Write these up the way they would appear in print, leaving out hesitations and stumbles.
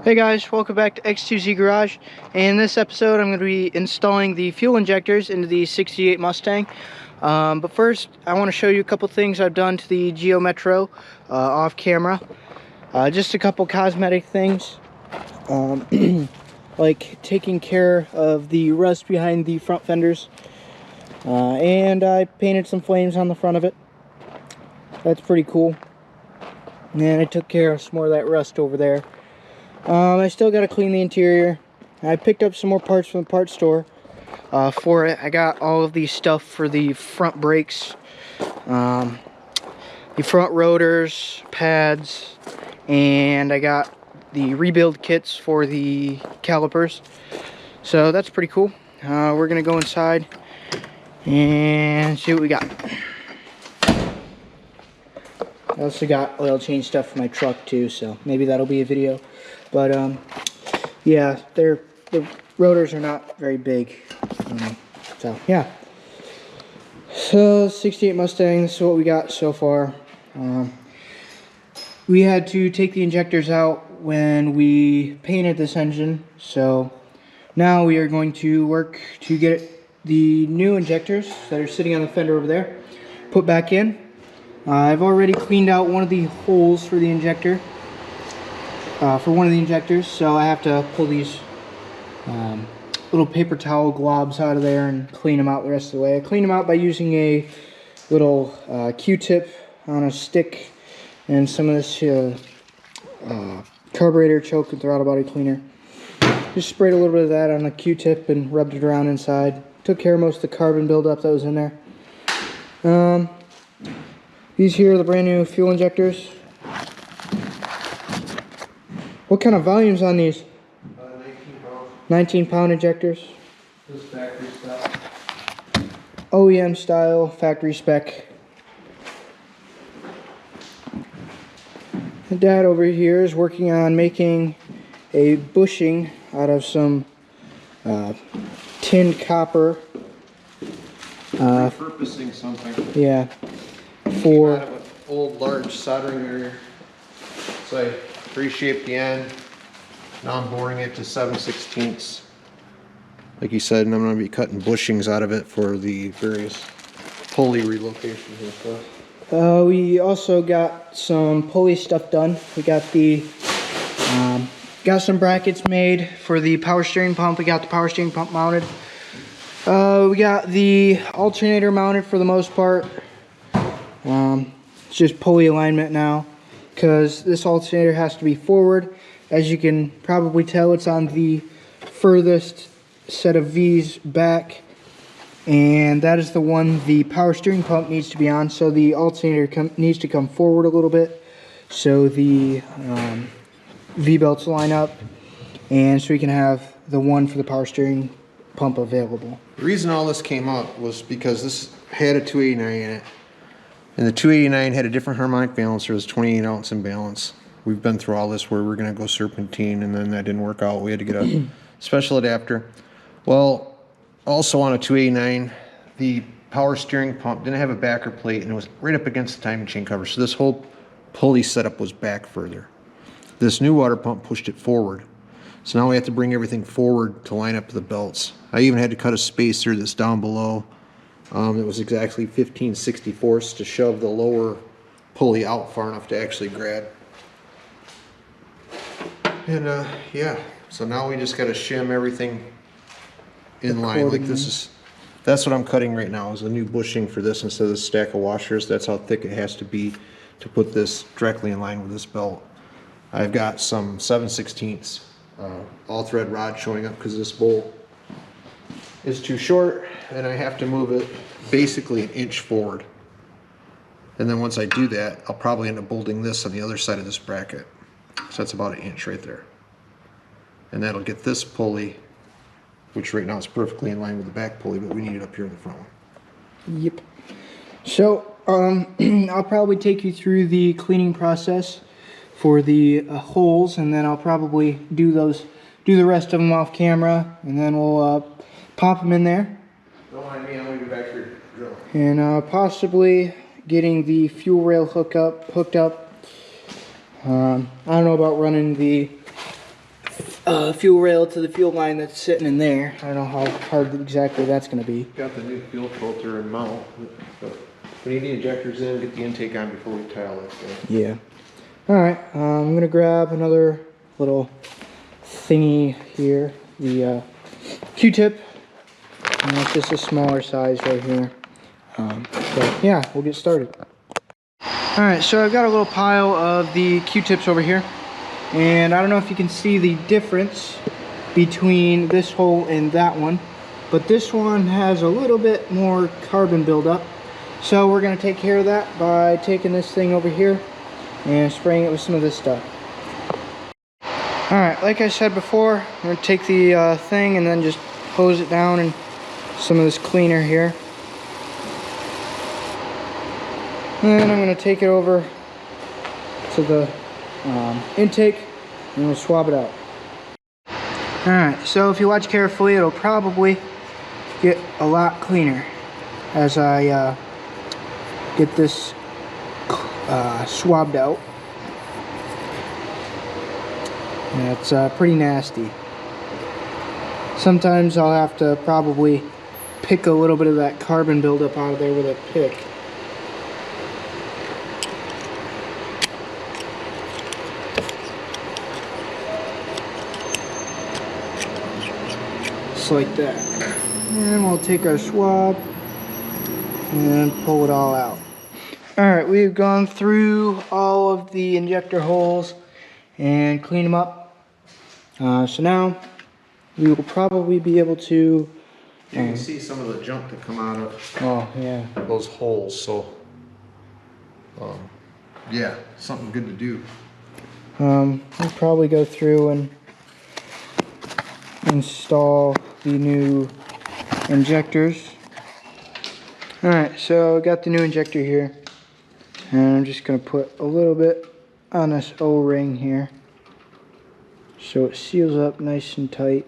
Hey guys, welcome back to X2Z Garage. In this episode I'm going to be installing the fuel injectors into the 68 Mustang. But first I want to show you a couple things I've done to the Geo Metro off camera. Just a couple cosmetic things, like taking care of the rust behind the front fenders, and I painted some flames on the front of it. That's pretty cool. And I took care of some more of that rust over there. I still got to clean the interior. I picked up some more parts from the parts store for it. I got all of the stuff for the front brakes, the front rotors, pads, and I got the rebuild kits for the calipers. So that's pretty cool. We're going to go inside and see what we got. I also got oil change stuff for my truck too, so maybe that'll be a video. But yeah, the rotors are not very big. So yeah. So 68 Mustang, this is what we got so far. We had to take the injectors out when we painted this engine, so now we are going to work to get the new injectors that are sitting on the fender over there put back in. I've already cleaned out one of the holes for the injector, for one of the injectors, so I have to pull these little paper towel globs out of there and clean them out the rest of the way. I cleaned them out by using a little Q-tip on a stick and some of this carburetor choke and throttle body cleaner. Just sprayed a little bit of that on the Q-tip and rubbed it around inside. Took care of most of the carbon buildup that was in there. These here are the brand new fuel injectors. What kind of volumes on these? 19 pound injectors. This factory style. OEM style, factory spec. And Dad over here is working on making a bushing out of some tinned copper. Repurposing something. Yeah. For out of an old large soldering area. So I reshaped the end. Now I'm boring it to 7/16. Like you said, and I'm going to be cutting bushings out of it for the various pulley relocations and stuff. we also got some pulley stuff done. We got the got some brackets made for the power steering pump. We got the power steering pump mounted. We got the alternator mounted for the most part. It's just pulley alignment now, because this alternator has to be forward. As you can probably tell, it's on the furthest set of V's back, and that is the one the power steering pump needs to be on. So the alternator needs to come forward a little bit so the V belts line up, and so we can have the one for the power steering pump available. The reason all this came up was because this had a 289 in it. And the 289 had a different harmonic balancer. It was 28 ounce imbalance. We've been through all this where we're going to go serpentine, and then that didn't work out. We had to get a special adapter. Well, also on a 289, the power steering pump didn't have a backer plate, and it was right up against the timing chain cover. So this whole pulley setup was back further. This new water pump pushed it forward. So now we have to bring everything forward to line up the belts. I even had to cut a spacer that's down below. It was exactly 15/64 to shove the lower pulley out far enough to actually grab. And yeah, so now we just got to shim everything in line. Like that's what I'm cutting right now, is a new bushing for this instead of the stack of washers. That's how thick it has to be to put this directly in line with this belt. I've got some 7/16 all thread rod showing up because this bolt is too short, and I have to move it basically an inch forward. And then once I do that, I'll probably end up bolting this on the other side of this bracket. So that's about an inch right there. And that'll get this pulley which right now is perfectly in line with the back pulley, but we need it up here in the front one. Yep. So I'll probably take you through the cleaning process for the holes, and then I'll probably do the rest of them off camera, and then we'll pop them in there. Don't mind me, I'm gonna be back here drilling. And possibly getting the fuel rail hooked up. I don't know about running the fuel rail to the fuel line that's sitting in there. I don't know how hard exactly that's going to be. Got the new fuel filter and mount, but we need the injectors in, get the intake on before we tile it. So. Yeah. Alright, I'm going to grab another little thingy here, the Q-tip, and that's just a smaller size right here. So yeah, we'll get started. Alright, so I've got a little pile of the Q-tips over here, and I don't know if you can see the difference between this hole and that one, but this one has a little bit more carbon buildup. So we're going to take care of that by taking this thing over here and spraying it with some of this stuff. Alright, like I said before, I'm going to take the thing and then just hose it down in some of this cleaner here. And I'm going to take it over to the intake and we'll swab it out. Alright, so if you watch carefully, it'll probably get a lot cleaner as I get this swabbed out. Yeah, it's pretty nasty. Sometimes I'll have to probably pick a little bit of that carbon buildup out of there with a pick. Just like that. And we'll take our swab and pull it all out. Alright, we've gone through all of the injector holes and cleaned them up. So now we will probably be able to... You can see some of the junk that come out of those holes, so yeah, something good to do. We'll probably go through and install the new injectors. Alright, so I got the new injector here, and I'm just going to put a little bit on this O-ring here so it seals up nice and tight.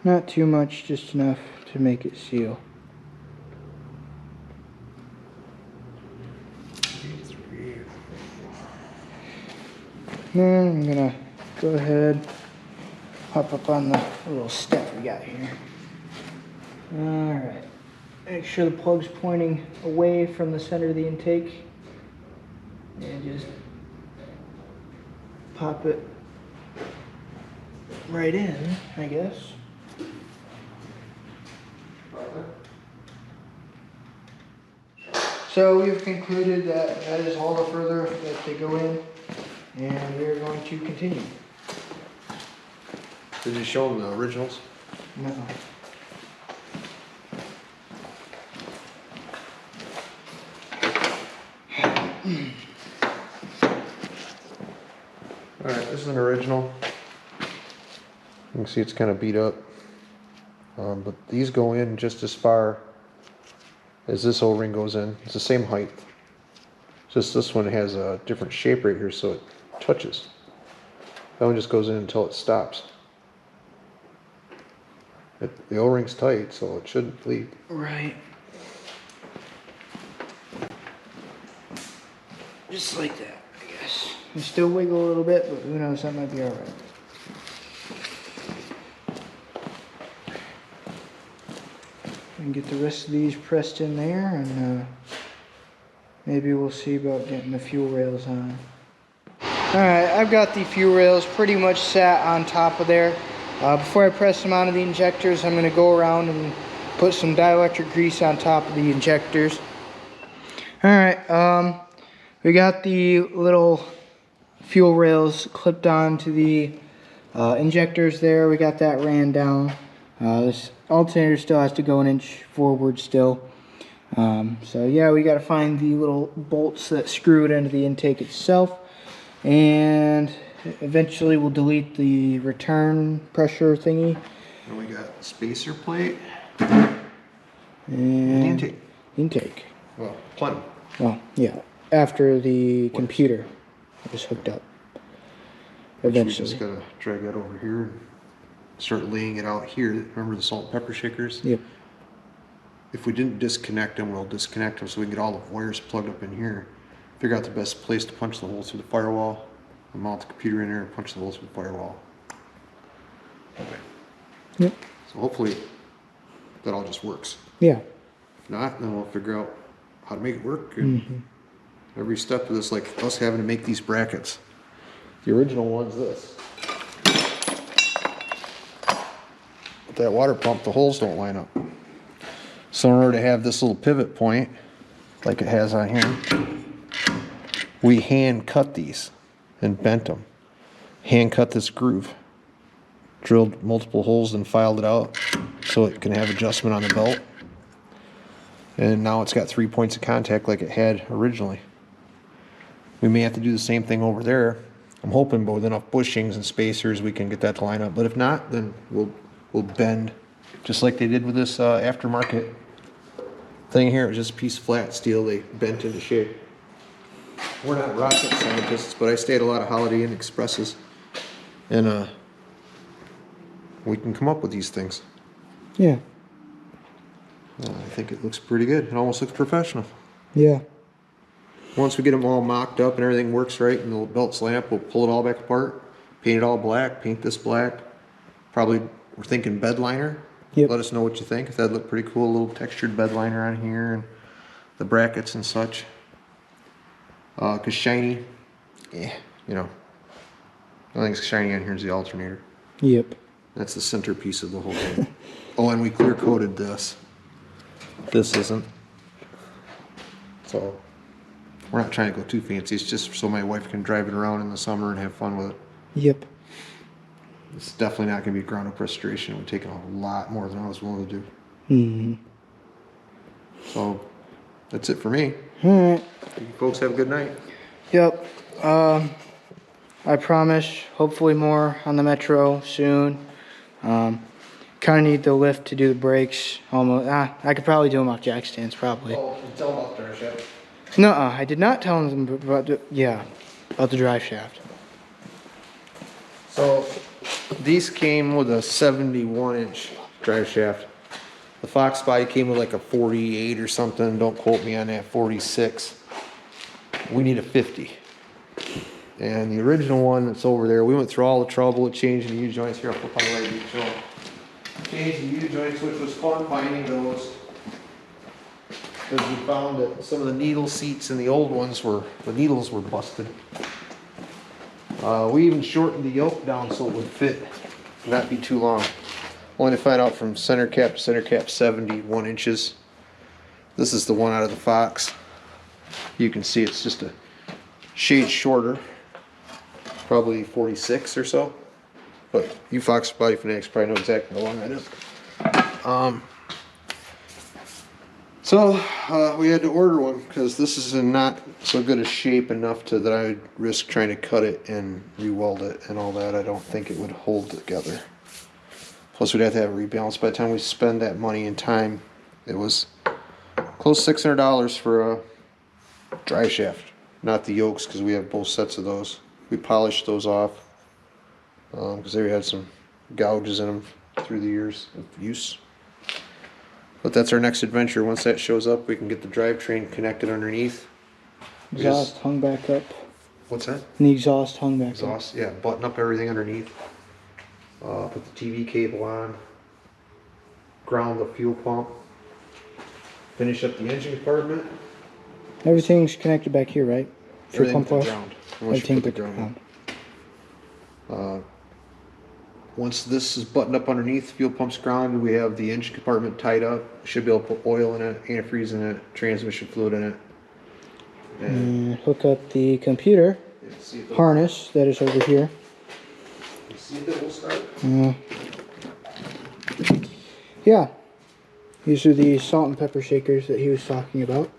Not too much, just enough to make it seal. Then I'm going to go ahead, hop up on the little step we got here. Alright, make sure the plug's pointing away from the center of the intake, and just pop it right in, I guess. So we've concluded that that is all the further that they go in, and we're going to continue. Did you show them the originals? No. Alright, this is an original. You can see it's kind of beat up. But these go in just as far as this O-ring goes in. It's the same height. Just this one has a different shape right here, so it touches. That one just goes in until it stops. The O-ring's tight, so it shouldn't bleed. Right. Just like that, I guess. You still wiggle a little bit, but who knows, that might be alright. And get the rest of these pressed in there, and maybe we'll see about getting the fuel rails on. Alright, I've got the fuel rails pretty much sat on top of there. Before I press them onto the injectors, I'm going to go around and put some dielectric grease on top of the injectors. Alright, we got the little fuel rails clipped onto the injectors there. We got that ran down. This alternator still has to go an inch forward still. So yeah, we got to find the little bolts that screw it into the intake itself. And Eventually we'll delete the return pressure thingy. And we got spacer plate And intake. Intake. Well, plenty. Well, yeah. After the computer is hooked up. Eventually. We just gotta drag that over here and start laying it out here. Remember the salt and pepper shakers? Yep. If we didn't disconnect them, we'll disconnect them so we can get all the wires plugged up in here. Figure out the best place to punch the hole through the firewall. Mount the computer in there and punch the hole through the firewall. Okay. Yep. So hopefully that all just works. Yeah. If not, then we'll figure out how to make it work. And every step of this, like us having to make these brackets. The original one's this. With that water pump, the holes don't line up. So in order to have this little pivot point, like it has on here, we hand cut these and bent them. Hand cut this groove. Drilled multiple holes and filed it out so it can have adjustment on the belt. And now it's got 3 points of contact like it had originally. We may have to do the same thing over there. I'm hoping, but with enough bushings and spacers, we can get that to line up. But if not, then we'll bend, just like they did with this aftermarket thing here. It was just a piece of flat steel they bent into shape. We're not rocket scientists, but I stay at a lot of Holiday Inn Expresses, and we can come up with these things. Yeah. I think it looks pretty good. It almost looks professional. Yeah. Once we get them all mocked up and everything works right and the belts line up, we'll pull it all back apart, paint it all black, paint this black. Probably, we're thinking bed liner. Yep. Let us know what you think. If that'd look pretty cool, a little textured bed liner on here and the brackets and such. Cause shiny, you know, the only thing's shiny on here is the alternator. Yep. That's the centerpiece of the whole thing. Oh, and we clear coated this. This isn't. So we're not trying to go too fancy. It's just so my wife can drive it around in the summer and have fun with it. Yep. It's definitely not going to be ground up restoration. It would take a lot more than I was willing to do. Mm-hmm. So that's it for me. All right. You folks have a good night. Yep. I promise, hopefully more on the Metro soon. Kind of need the lift to do the brakes. Almost. I could probably do them off jack stands, probably. Oh, tell them about the drive shaft. Nuh-uh, I did not tell them about the drive shaft. So these came with a 71-inch drive shaft. The Fox body came with like a 48 or something. Don't quote me on that. 46. We need a 50. And the original one that's over there, we went through all the trouble of changing the U-joints. Here, I'll flip on the right U-joint. Changing the U-joints, which was fun finding those. Because we found that some of the needle seats in the old ones the needles were busted. We even shortened the yoke down so it would fit, not be too long. Only to find out from center cap to center cap 71 inches. This is the one out of the Fox. You can see it's just a shade shorter, probably 46 or so. But you Fox body fanatics probably know exactly how long that is. So we had to order one because this is in not so good a shape enough that I would risk trying to cut it and re-weld it and all that. I don't think it would hold together. Plus we'd have to have it rebalanced. By the time we spend that money and time, it was close to $600 for a drive shaft. Not the yokes, because we have both sets of those. We polished those off because they had some gouges in them through the years of use. But that's our next adventure. Once that shows up, we can get the drivetrain connected underneath. Exhaust hung back up. What's that? And the exhaust hung back Exhaust, yeah. Button up everything underneath. Put the TV cable on. Ground the fuel pump. Finish up the engine compartment. up. Everything's connected back here, right? For Everything pump to wash? ground. Everything to ground. ground. Once this is buttoned up underneath, fuel pump's grounded, we have the engine compartment tied up. Should be able to put oil in it, antifreeze in it, transmission fluid in it. And hook up the computer harness that is over here. See if it will start. Yeah. These are the salt and pepper shakers that he was talking about.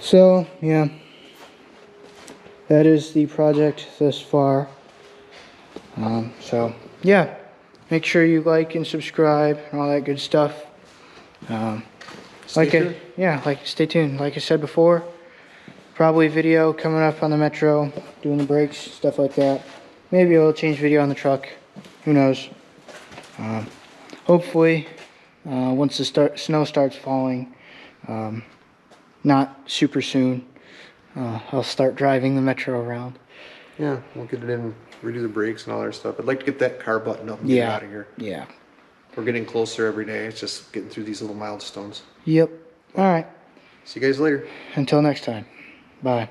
So, yeah. that is the project thus far. So yeah, make sure you like and subscribe and all that good stuff. Stay tuned. Like I said before, probably video coming up on the Metro, doing the brakes, stuff like that. Maybe I'll change video on the truck. Who knows? Hopefully, once the snow starts falling, not super soon, I'll start driving the Metro around. Yeah, we'll get it in, redo the brakes and all that stuff. I'd like to get that car buttoned up and get out of here. Yeah. We're getting closer every day. It's just getting through these little milestones. Yep. All right. See you guys later. Until next time. Bye.